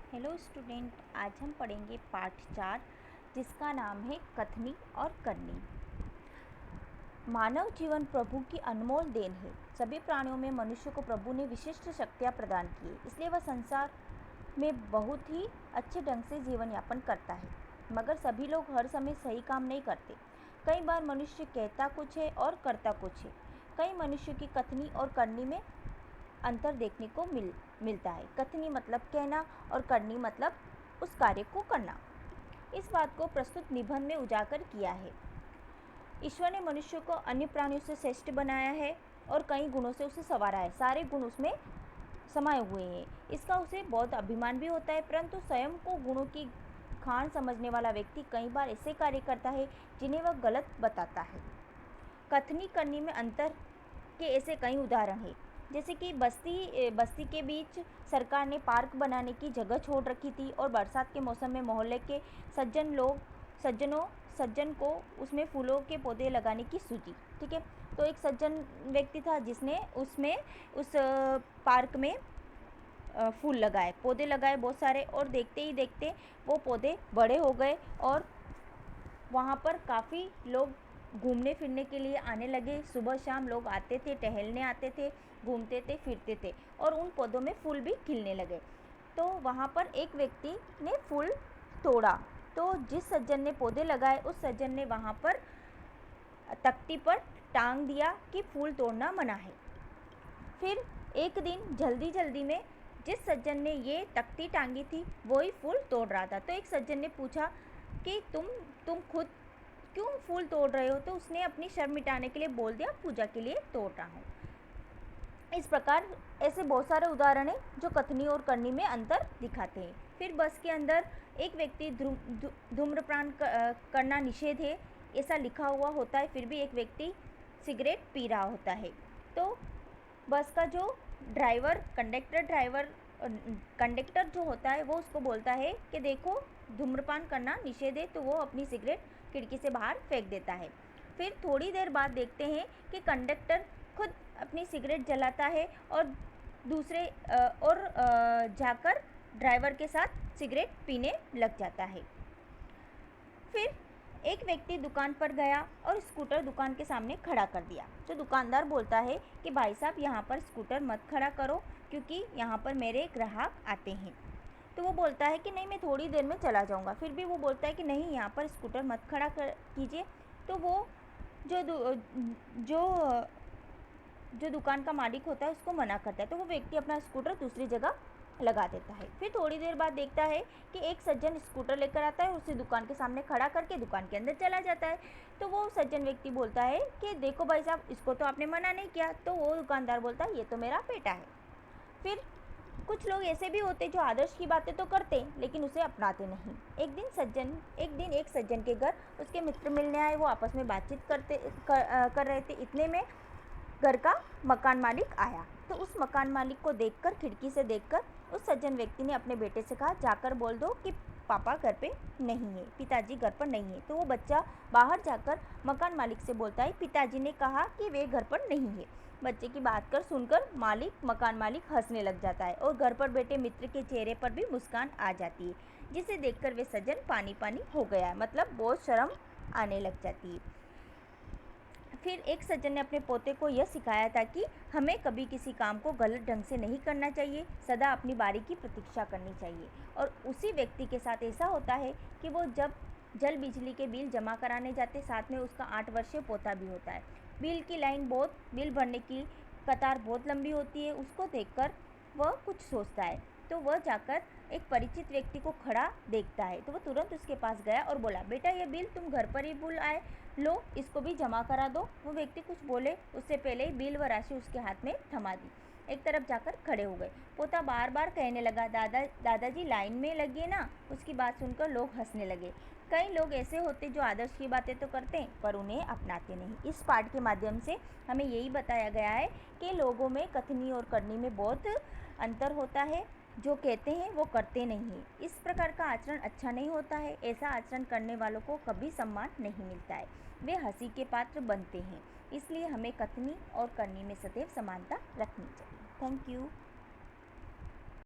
Hello student, आज हम पढ़ेंगे पाठ 4 जिसका नाम है कथनी और करनी। मानव जीवन प्रभु की अनमोल देन है। सभी प्राणियों में मनुष्य को प्रभु ने विशिष्ट शक्तियाँ प्रदान की है, इसलिए वह संसार में बहुत ही अच्छे ढंग से जीवन यापन करता है। मगर सभी लोग हर समय सही काम नहीं करते। कई बार मनुष्य कहता कुछ है और करता कुछ है। कई मनुष्य की कथनी और करनी में अंतर देखने को मिलता है। कथनी मतलब कहना और करनी मतलब उस कार्य को करना। इस बात को प्रस्तुत निबंध में उजागर किया है। ईश्वर ने मनुष्य को अन्य प्राणियों से श्रेष्ठ बनाया है और कई गुणों से उसे संवारा है। सारे गुण उसमें समाये हुए हैं। इसका उसे बहुत अभिमान भी होता है, परंतु स्वयं को गुणों की खान समझने वाला व्यक्ति कई बार ऐसे कार्य करता है जिन्हें वह गलत बताता है। कथनी करनी में अंतर के ऐसे कई उदाहरण हैं। जैसे कि बस्ती के बीच सरकार ने पार्क बनाने की जगह छोड़ रखी थी और बरसात के मौसम में मोहल्ले के सज्जन को उसमें फूलों के पौधे लगाने की सूझी। ठीक है, तो एक सज्जन व्यक्ति था जिसने उस पार्क में फूल लगाए, पौधे लगाए बहुत सारे, और देखते ही देखते वो पौधे बड़े हो गए और वहाँ पर काफ़ी लोग घूमने फिरने के लिए आने लगे। सुबह शाम लोग आते थे, टहलने आते थे, घूमते थे, फिरते थे और उन पौधों में फूल भी खिलने लगे। तो वहाँ पर एक व्यक्ति ने फूल तोड़ा, तो जिस सज्जन ने पौधे लगाए उस सज्जन ने वहाँ पर तख्ती पर टांग दिया कि फूल तोड़ना मना है। फिर एक दिन जल्दी में जिस सज्जन ने ये तख्ती टांगी थी वही फूल तोड़ रहा था। तो एक सज्जन ने पूछा कि तुम खुद क्यों फूल तोड़ रहे हो? तो उसने अपनी शर्म मिटाने के लिए बोल दिया, पूजा के लिए तोड़ रहा हूँ। इस प्रकार ऐसे बहुत सारे उदाहरण हैं जो कथनी और करनी में अंतर दिखाते हैं। फिर बस के अंदर एक व्यक्ति धूम्रपान करना निषेध है ऐसा लिखा हुआ होता है, फिर भी एक व्यक्ति सिगरेट पी रहा होता है। तो बस का जो कंडक्टर जो होता है वो उसको बोलता है कि देखो धूम्रपान करना निषेध है, तो वो अपनी सिगरेट खिड़की से बाहर फेंक देता है। फिर थोड़ी देर बाद देखते हैं कि कंडक्टर खुद अपनी सिगरेट जलाता है और जाकर ड्राइवर के साथ सिगरेट पीने लग जाता है। फिर एक व्यक्ति दुकान पर गया और स्कूटर दुकान के सामने खड़ा कर दिया। जो दुकानदार बोलता है कि भाई साहब यहाँ पर स्कूटर मत खड़ा करो क्योंकि यहाँ पर मेरे ग्राहक आते हैं। तो वो बोलता है कि नहीं, मैं थोड़ी देर में चला जाऊँगा। फिर भी वो बोलता है कि नहीं, यहाँ पर स्कूटर मत खड़ा कीजिए। तो वो जो दुकान का मालिक होता है उसको मना करता है, तो वो व्यक्ति अपना स्कूटर दूसरी जगह लगा देता है। फिर थोड़ी देर बाद देखता है कि एक सज्जन स्कूटर लेकर आता है, उसे दुकान के सामने खड़ा करके दुकान के अंदर चला जाता है। तो वो सज्जन व्यक्ति बोलता है कि देखो भाई साहब, इसको तो आपने मना नहीं किया। तो वो दुकानदार बोलता है ये तो मेरा बेटा है। फिर कुछ लोग ऐसे भी होते जो आदर्श की बातें तो करते लेकिन उसे अपनाते नहीं। एक दिन एक सज्जन के घर उसके मित्र मिलने आए। वो आपस में बातचीत कर रहे थे। इतने में घर का मकान मालिक आया। तो उस मकान मालिक को देखकर, खिड़की से देखकर, उस सज्जन व्यक्ति ने अपने बेटे से कहा, जाकर बोल दो कि पापा घर पे नहीं है, पिताजी घर पर नहीं है। तो वो बच्चा बाहर जाकर मकान मालिक से बोलता है, पिताजी ने कहा कि वे घर पर नहीं है। बच्चे की बात सुनकर मकान मालिक हंसने लग जाता है और घर पर बैठे मित्र के चेहरे पर भी मुस्कान आ जाती है, जिसे देखकर वे सज्जन पानी हो गया है, मतलब बहुत शर्म आने लग जाती है। फिर एक सज्जन ने अपने पोते को यह सिखाया था कि हमें कभी किसी काम को गलत ढंग से नहीं करना चाहिए, सदा अपनी बारी की प्रतीक्षा करनी चाहिए। और उसी व्यक्ति के साथ ऐसा होता है कि वो जब जल बिजली के बिल जमा कराने जाते, साथ में उसका 8 वर्षीय पोता भी होता है। बिल भरने की कतार बहुत लंबी होती है। उसको देखकर वह कुछ सोचता है, तो वह जाकर एक परिचित व्यक्ति को खड़ा देखता है। तो वह तुरंत उसके पास गया और बोला, बेटा ये बिल तुम घर पर ही भूल आए, लो इसको भी जमा करा दो। वो व्यक्ति कुछ बोले उससे पहले ही बिल व राशि उसके हाथ में थमा दी। एक तरफ जाकर खड़े हो गए। पोता बार बार कहने लगा, दादाजी लाइन में लगिए ना। उसकी बात सुनकर लोग हंसने लगे। कई लोग ऐसे होते जो आदर्श की बातें तो करते हैं पर उन्हें अपनाते नहीं। इस पाठ के माध्यम से हमें यही बताया गया है कि लोगों में कथनी और करनी में बहुत अंतर होता है। जो कहते हैं वो करते नहीं हैं। इस प्रकार का आचरण अच्छा नहीं होता है। ऐसा आचरण करने वालों को कभी सम्मान नहीं मिलता है, वे हंसी के पात्र बनते हैं। इसलिए हमें कथनी और करनी में सदैव समानता रखनी चाहिए। Thank you.